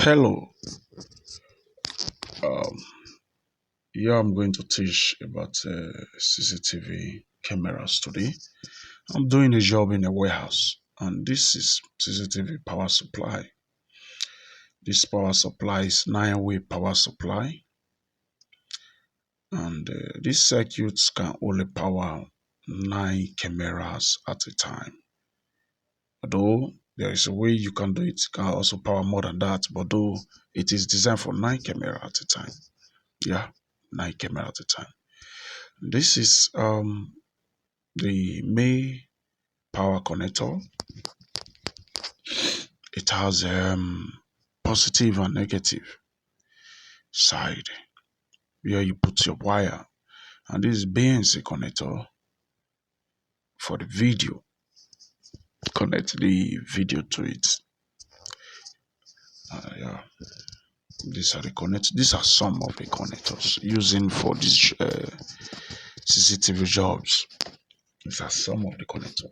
Hello, um, here I'm going to teach about CCTV cameras today. I'm doing a job in a warehouse, and this is CCTV power supply. This power supply is 9-way power supply, and these circuits can only power 9 cameras at a time. Although there is a way you can do it, it can also power more than that, but though it is designed for 9 cameras at a time. Yeah, 9 cameras at a time. This is the main power connector. It has positive and negative side where you put your wire, and this is BNC connector for the video. Connect the video to it. Yeah, these are the connectors. These are some of the connectors using for these CCTV jobs. These are some of the connectors.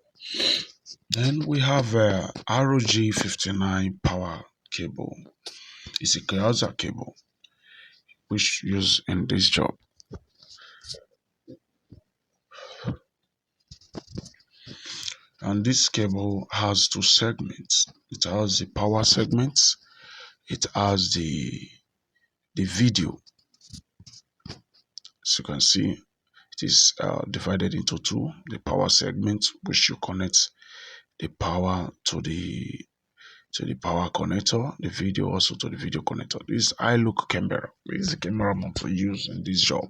Then we have ROG59 power cable. It's a Kaiser cable which used in this job. And this cable has 2 segments. It has the power segments. It has the video. As you can see, it is divided into two. The power segment, which you connect the power to the power connector, the video also to the video connector. This iLook camera. This is the camera I'm going to use in this job.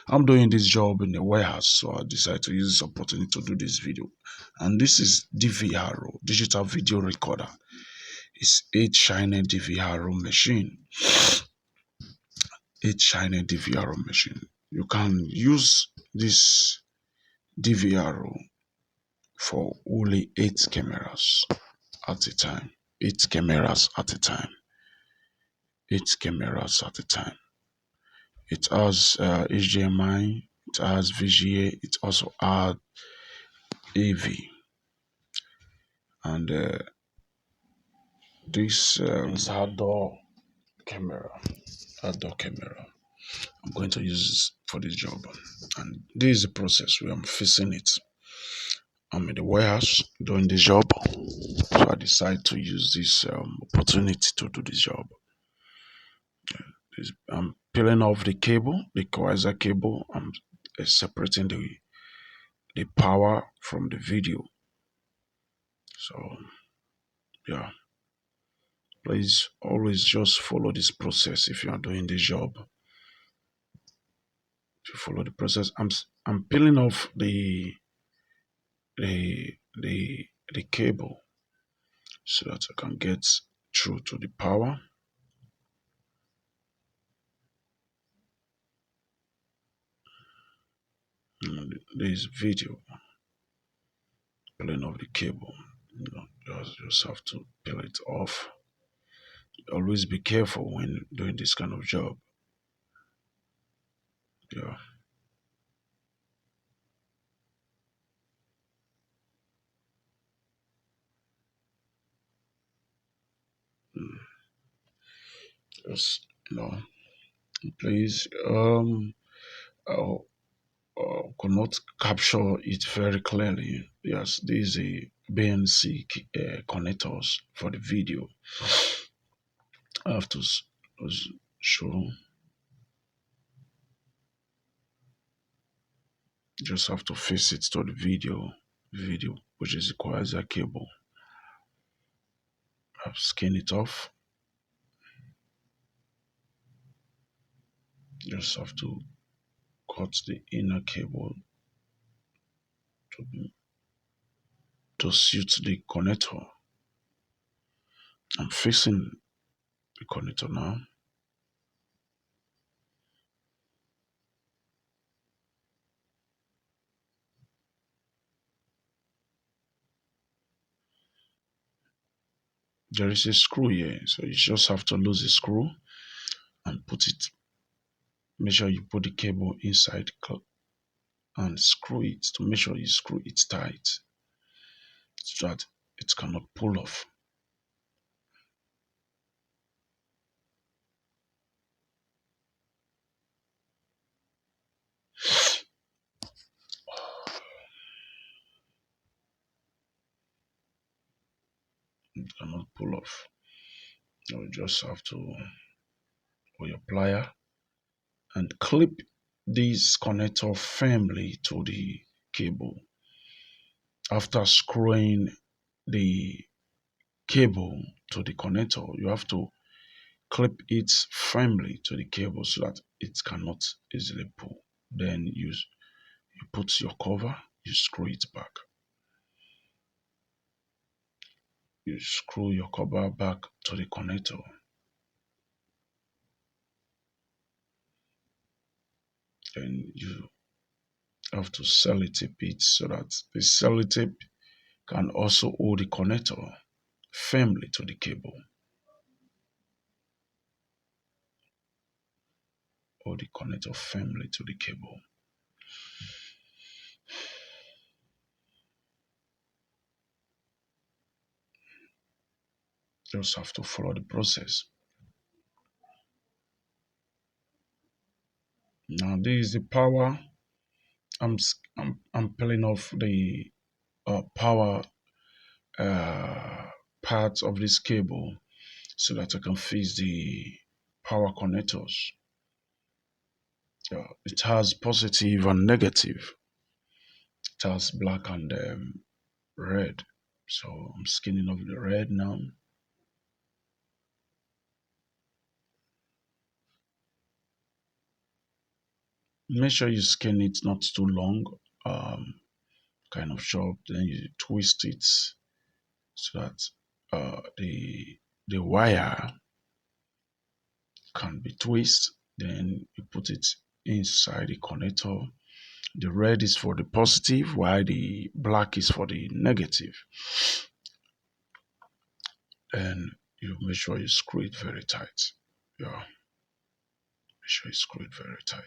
I'm doing this job in a warehouse, so I decided to use this opportunity to do this video. And this is DVR, digital video recorder. It's 8-channel DVR machine. 8-channel DVR machine. You can use this DVR for only 8 cameras at a time. 8 cameras at a time. 8 cameras at a time. It has HDMI, it has VGA, it also has AV, and this is outdoor camera. Outdoor camera. I'm going to use this for this job, and this is the process where I'm fixing it. I'm in the warehouse doing this job, so I decide to use this opportunity to do this job. I'm peeling off the cable, the Kaiser cable. I'm separating the power from the video. So yeah, please always just follow this process if you are doing this job. If you follow the process, I'm peeling off the the cable so that I can get through to the power. And this video, peeling off the cable. Just have to peel it off. Always be careful when doing this kind of job. Yeah. Mm. Just please uh, could not capture it very clearly. Yes, these are BNC connectors for the video. I have to show. Just have to face it to the video, which is requires a cable. I've skinned it off. Just have to cut the inner cable to suit the connector. I'm fixing the connector now. There is a screw here, so you just have to lose the screw and put it. Make sure you put the cable inside and screw it to make sure you screw it tight so that it cannot pull off. It cannot pull off. You just have to, with your plier, and clip this connector firmly to the cable. After screwing the cable to the connector, you have to clip it firmly to the cable so that it cannot easily pull. Then you put your cover, you screw it back. You screw your cover back to the connector. Then you have to sellotape it so that the sellotape can also hold the connector firmly to the cable. Hold the connector firmly to the cable. Just have to follow the process. Now this is the power. I'm peeling off the power uh, part of this cable so that I can fix the power connectors. It has positive and negative. It has black and red. So I'm skinning off the red now. Make sure you skin it not too long, um, kind of short. Then you twist it so that the wire can be twisted. Then you put it inside the connector. The red is for the positive, while the black is for the negative. And you make sure you screw it very tight. Yeah, make sure you screw it very tight.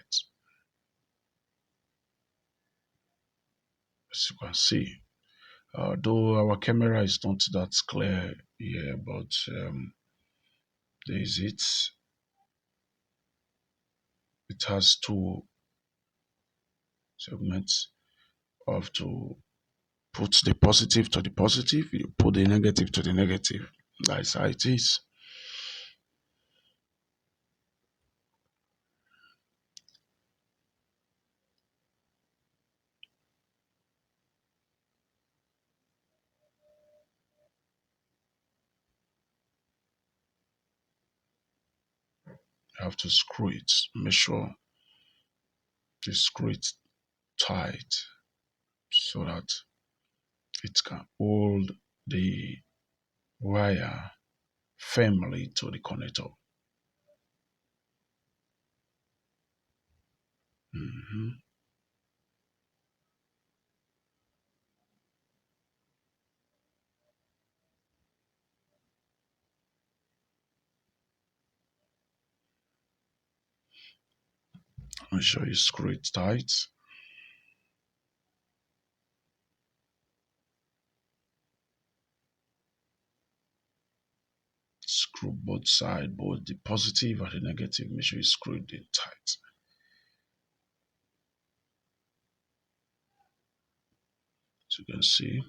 As you can see, though our camera is not that clear here, but there is it. It has two segments. Of to put the positive to the positive, you put the negative to the negative. That's how it is. You have to screw it. Make sure you screw it tight so that it can hold the wire firmly to the connector. Mhm. Make sure you screw it tight. Screw both sides, both the positive and the negative. Make sure you screw it in tight. So you can see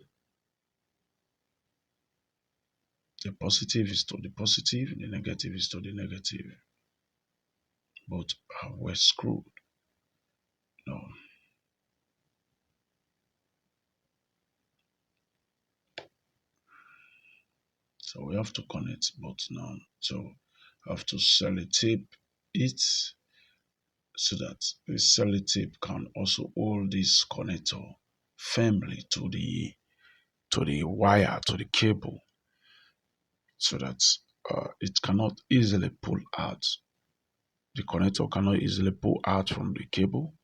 the positive is to the positive, the negative is to the negative. Both are well screwed. No. So we have to connect both now. So we have to sellotape it so that the sellotape can also hold this connector firmly to the wire, to the cable, so that it cannot easily pull out. The connector cannot easily pull out from the cable.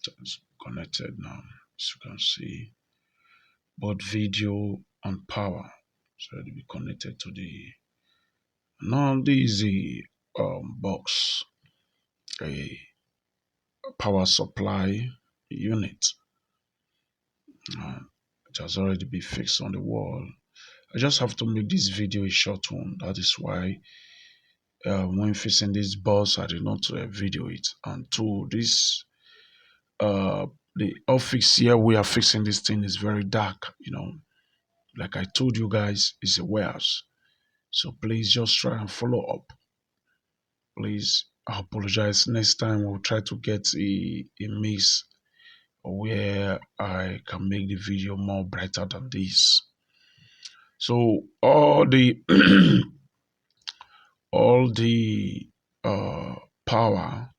So it's connected now, as you can see, both video and power. So it'll be connected to the. Now this is box, a power supply unit. Uh, it has already been fixed on the wall. I just have to make this video a short one. That is why when fixing this box, I did not video it. And two, this uh, the office here we are fixing this thing is very dark. Like I told you guys, it's a warehouse. So please just try and follow up. Please, I apologize. Next time we'll try to get a mix where I can make the video more brighter than this. So all the all the uh, power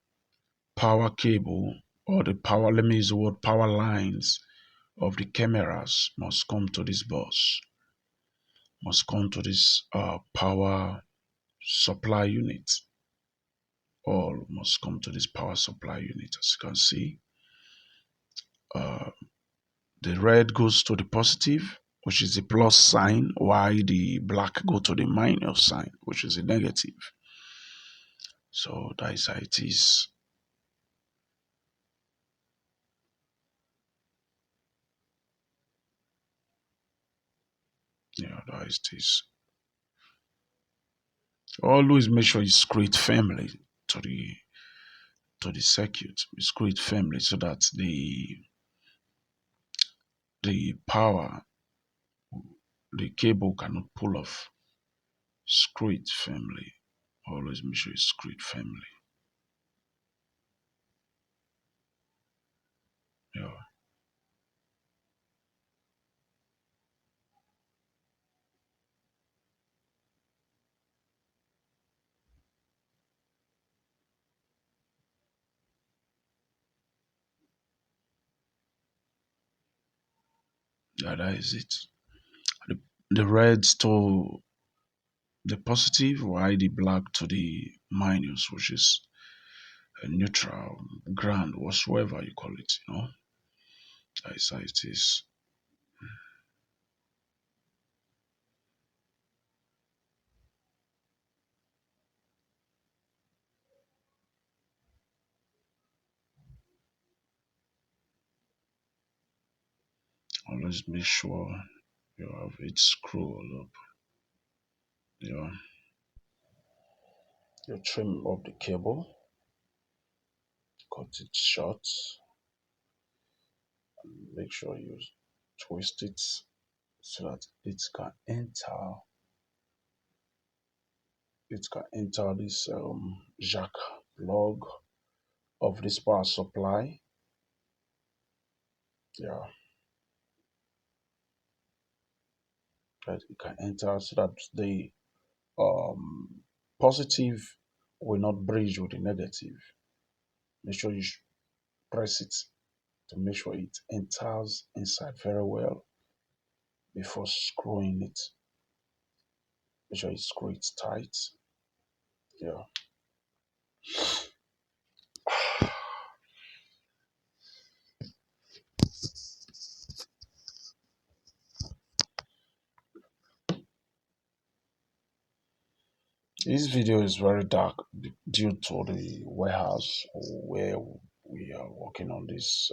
power cable or the power, let me use the word power lines of the cameras must come to this bus, must come to this power supply unit. All must come to this power supply unit. As you can see, uh, the red goes to the positive, which is the plus sign, while the black go to the minus sign, which is the negative. So that is how it is. Yeah, that is this. Always make sure you screw it firmly to the circuit. You screw it firmly so that the power, the cable cannot pull off. Screw it firmly. Always make sure you screw it firmly. Yeah, yeah, that is it. The, the red to the positive, while the black to the minus, which is a neutral, ground, whatsoever you call it. That is how it is. Always make sure you have it screwed up. Yeah. You trim up the cable, cut it short, make sure you twist it so that it can enter this jack plug of this power supply. Yeah, that it can enter so that the um positive will not bridge with the negative. Make sure you press it to make sure it enters inside very well before screwing it. Make sure you screw it tight. Yeah. This video is very dark due to the warehouse where we are working on this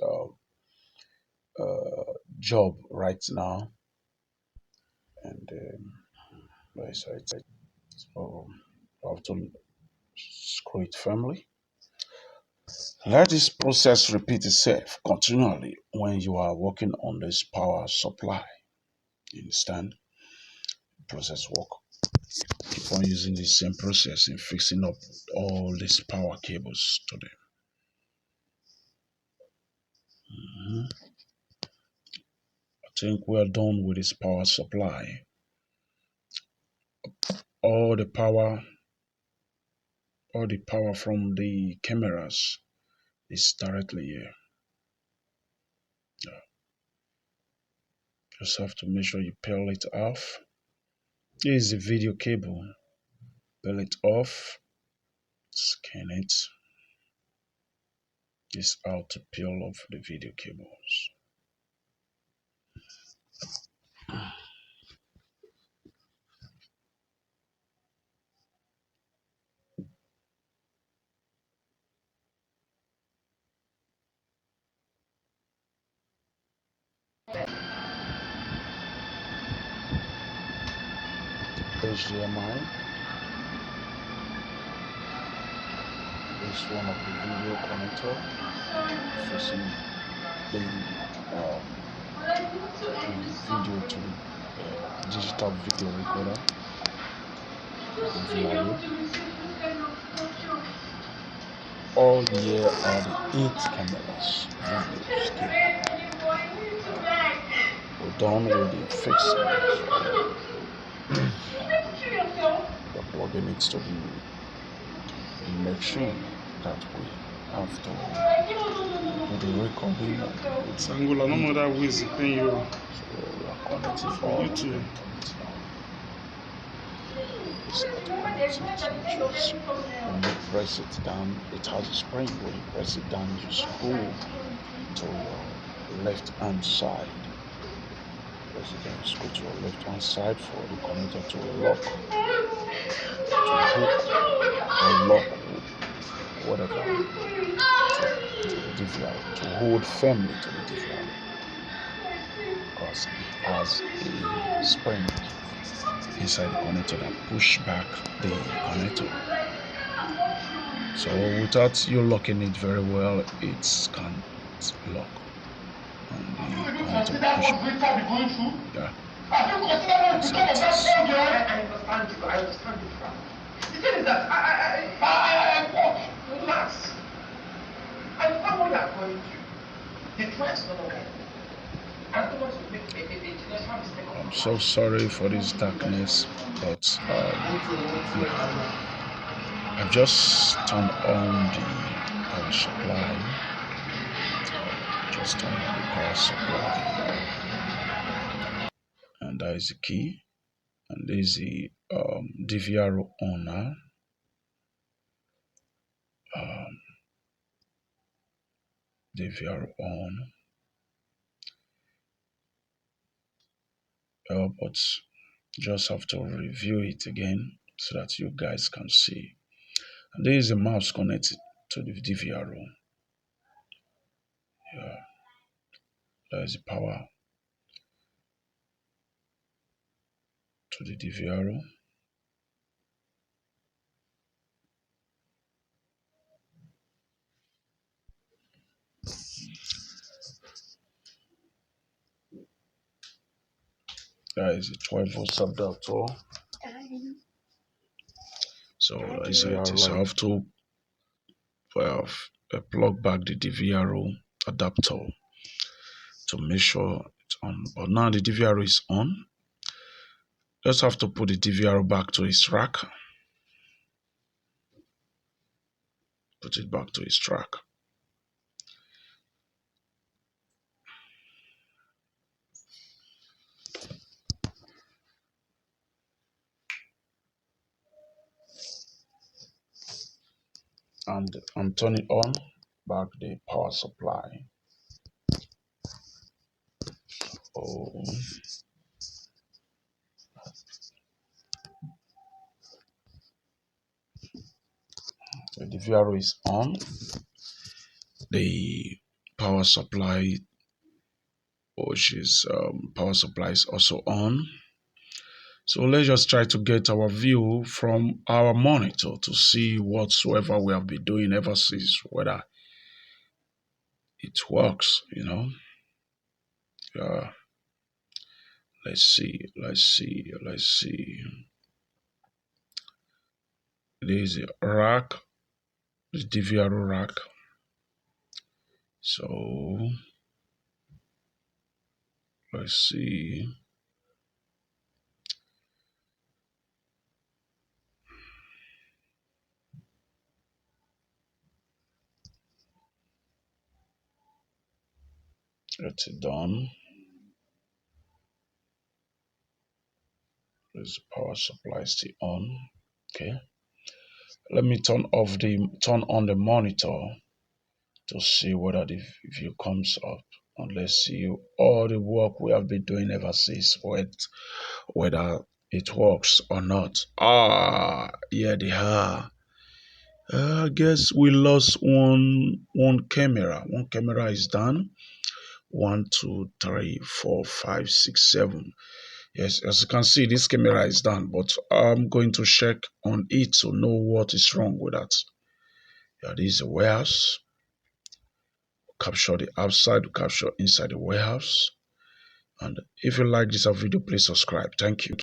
job right now, and like I said, so I have to screw it firmly. Let this process repeat itself continually when you are working on this power supply. You understand? Process work. Keep on using the same process in fixing up all these power cables to them. I think we are done with this power supply. All the power, all the power from the cameras is directly here. Yeah. Just have to make sure you peel it off. Here is the video cable. Peel it off, scan it. This is how to peel off the video cables. HDMI. This is one of the video connector facing the video to the digital video recorder, DVR. All here are the 8 cameras videos we're done with the fixing. The plugging it to the machine that we have to do the recording. It's Angola, no matter who is paying you. So we are connecting for YouTube. It's not connected. When you press it down, it has a spring. When you press it down, you screw to your left hand side. Press it down, screw to your left hand side for the connector to lock, to hook or lock, whatever, to the DVR, to hold firmly to the DVR, because it has a spring inside the connector that push back the connector. So without you locking it very well, it can't lock. And the connector will push back. Yeah. That's how it is. I understand you. The thing is that I walk, relax. I know what you are going through. The trust not okay. I don't want to make a mistake. I'm so sorry for this darkness, but yeah. I've just turned on the power supply. Just turned on the power supply, and that is the key. And there is the DVR on now. DVR on. But just have to review it again so that you guys can see. And there is a mouse connected to the DVR. Yeah, there is the power to the DVR. There is a 12-volt subductor. So as it is, I have to plug back the DVR adapter to make sure it's on. But now the DVR is on. Just have to put the DVR back to its rack. Put it back to its track. And I'm turning on back the power supply. Oh, the DVR is on. The power supply, which is power supply, is also on. So let's just try to get our view from our monitor to see whatsoever we have been doing ever since, whether it works, Yeah. Let's see. There is a rack, the DVR rack. So let's see. That's it done. There's the power supply still on. Okay. Let me turn on the monitor to see whether the view comes up. And let's see all the work we have been doing ever since, whether it works or not. Yeah, they are. I guess we lost one camera. One camera is done. 1, 2, 3, 4, 5, 6, 7. Yes, as you can see, this camera is down, but I'm going to check on it to know what is wrong with that. Yeah, this is a warehouse. Capture the outside, capture inside the warehouse. And if you like this video, please subscribe. Thank you.